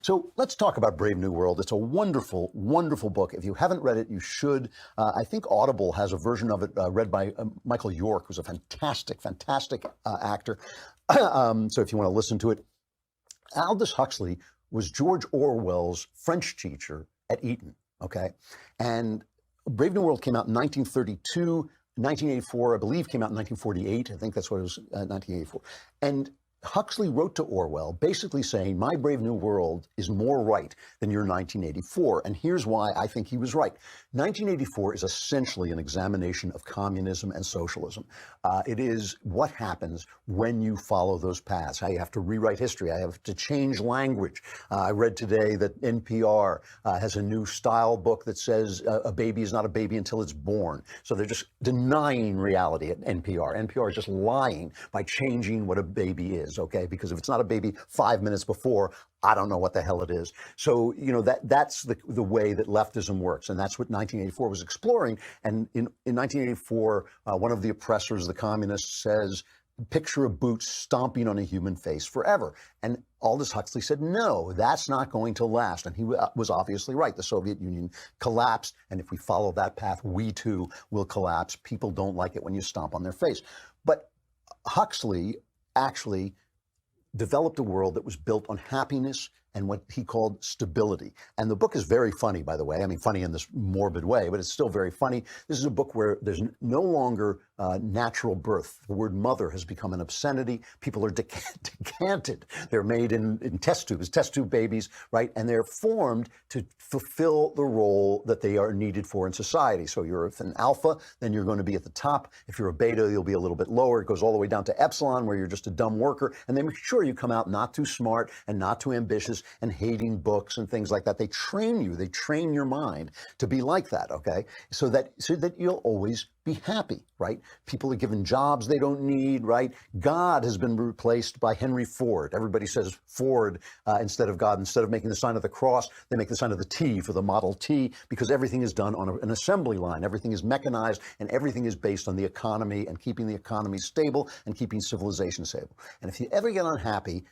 So let's talk about Brave New World. It's a wonderful, wonderful book. If you haven't read it, you should. I think Audible has a version of it read by Michael York, who's a fantastic, fantastic actor. So if you want to listen to it, Aldous Huxley was George Orwell's French teacher at Eton, okay? And Brave New World came out in 1932. 1984, I believe, came out in 1948. I think that's what it was, 1984. And Huxley wrote to Orwell basically saying, my Brave New World is more right than your 1984. And here's why I think he was right. 1984 is essentially an examination of communism and socialism. It is what happens when you follow those paths. How you have to rewrite history. I have to change language. I read today that NPR has a new style book that says a baby is not a baby until it's born. So they're just denying reality at NPR. NPR is just lying by changing what a baby is. Okay, because if it's not a baby 5 minutes before, I don't know what the hell it is. So, you know, that's the way that leftism works. And that's what 1984 was exploring. And in 1984, one of the oppressors, the communists, says, picture a boot stomping on a human face forever. And Aldous Huxley said, no, that's not going to last. And he was obviously right. The Soviet Union collapsed. And if we follow that path, we too will collapse. People don't like it when you stomp on their face. But Huxley actually developed a world that was built on happiness and what he called stability. And the book is very funny, by the way. I mean, funny in this morbid way, but it's still very funny. This is a book where there's no longer natural birth. The word mother has become an obscenity. People are decanted. They're made in test tube babies, right? And they're formed to fulfill the role that they are needed for in society. So you're an alpha, then you're going to be at the top. If you're a beta, you'll be a little bit lower. It goes all the way down to epsilon, where you're just a dumb worker. And they make sure you come out not too smart and not too ambitious and hating books and things like that. They train you. They train your mind to be like that, okay? So that you'll always be happy, right? People are given jobs they don't need, right? God has been replaced by Henry Ford. Everybody says Ford instead of God. Instead of making the sign of the cross, they make the sign of the T for the Model T, because everything is done on an assembly line. Everything is mechanized, and everything is based on the economy and keeping the economy stable and keeping civilization stable. And if you ever get unhappy,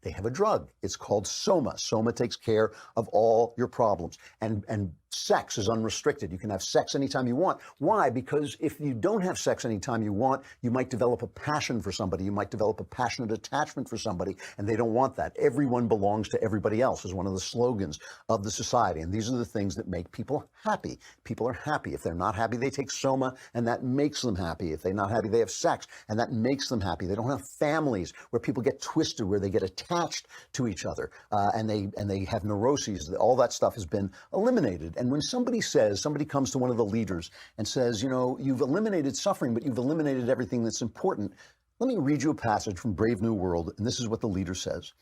they have a drug. It's called Soma. Soma takes care of all your problems. And sex is unrestricted. You can have sex anytime you want. Why? Because if you don't have sex anytime you want, you might develop a passion for somebody. You might develop a passionate attachment for somebody, and they don't want that. Everyone belongs to everybody else is one of the slogans of the society. And these are the things that make people happy. People are happy. If they're not happy, they take Soma, and that makes them happy. If they're not happy, they have sex, and that makes them happy. They don't have families where people get twisted, where they get attached to each other, and they have neuroses. All that stuff has been eliminated. And when somebody comes to one of the leaders and says, you know, you've eliminated suffering, but you've eliminated everything that's important. Let me read you a passage from Brave New World, and this is what the leader says.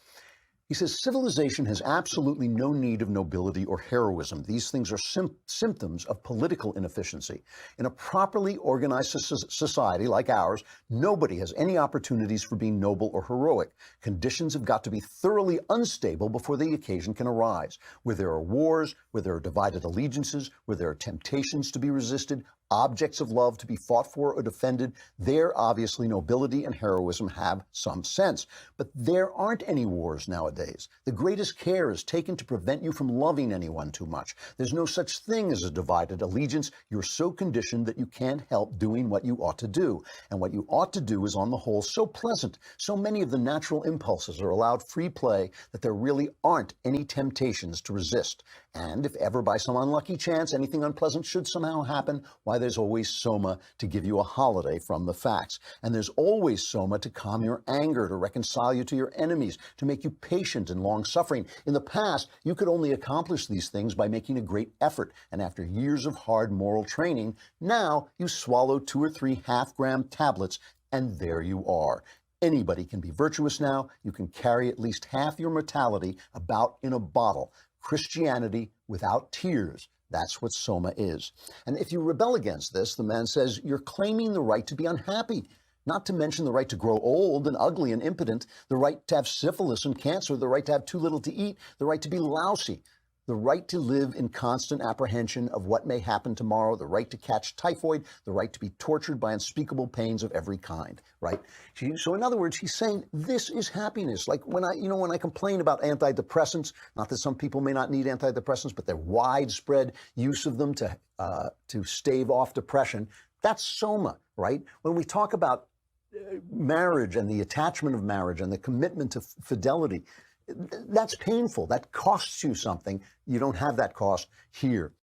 He says, civilization has absolutely no need of nobility or heroism. These things are symptoms of political inefficiency. In a properly organized society like ours, nobody has any opportunities for being noble or heroic. Conditions have got to be thoroughly unstable before the occasion can arise. Where there are wars, where there are divided allegiances, where there are temptations to be resisted, objects of love to be fought for or defended, there obviously nobility and heroism have some sense. But there aren't any wars nowadays. The greatest care is taken to prevent you from loving anyone too much. There's no such thing as a divided allegiance. You're so conditioned that you can't help doing what you ought to do. And what you ought to do is, on the whole, so pleasant. So many of the natural impulses are allowed free play that there really aren't any temptations to resist. And if ever by some unlucky chance anything unpleasant should somehow happen, why, there's always Soma to give you a holiday from the facts. And there's always Soma to calm your anger, to reconcile you to your enemies, to make you patient and long-suffering. In the past, you could only accomplish these things by making a great effort. And after years of hard moral training, now you swallow 2 or 3 half-gram tablets, and there you are. Anybody can be virtuous now. You can carry at least half your mortality about in a bottle. Christianity without tears. That's what Soma is. And if you rebel against this, the man says, you're claiming the right to be unhappy, not to mention the right to grow old and ugly and impotent, the right to have syphilis and cancer, the right to have too little to eat, the right to be lousy. the right to live in constant apprehension of what may happen tomorrow, the right to catch typhoid, the right to be tortured by unspeakable pains of every kind, right? So in other words, he's saying this is happiness. Like when I complain about antidepressants, not that some people may not need antidepressants, but their widespread use of them to stave off depression, that's soma, right? When we talk about marriage and the attachment of marriage and the commitment to fidelity, that's painful. That costs you something. You don't have that cost here.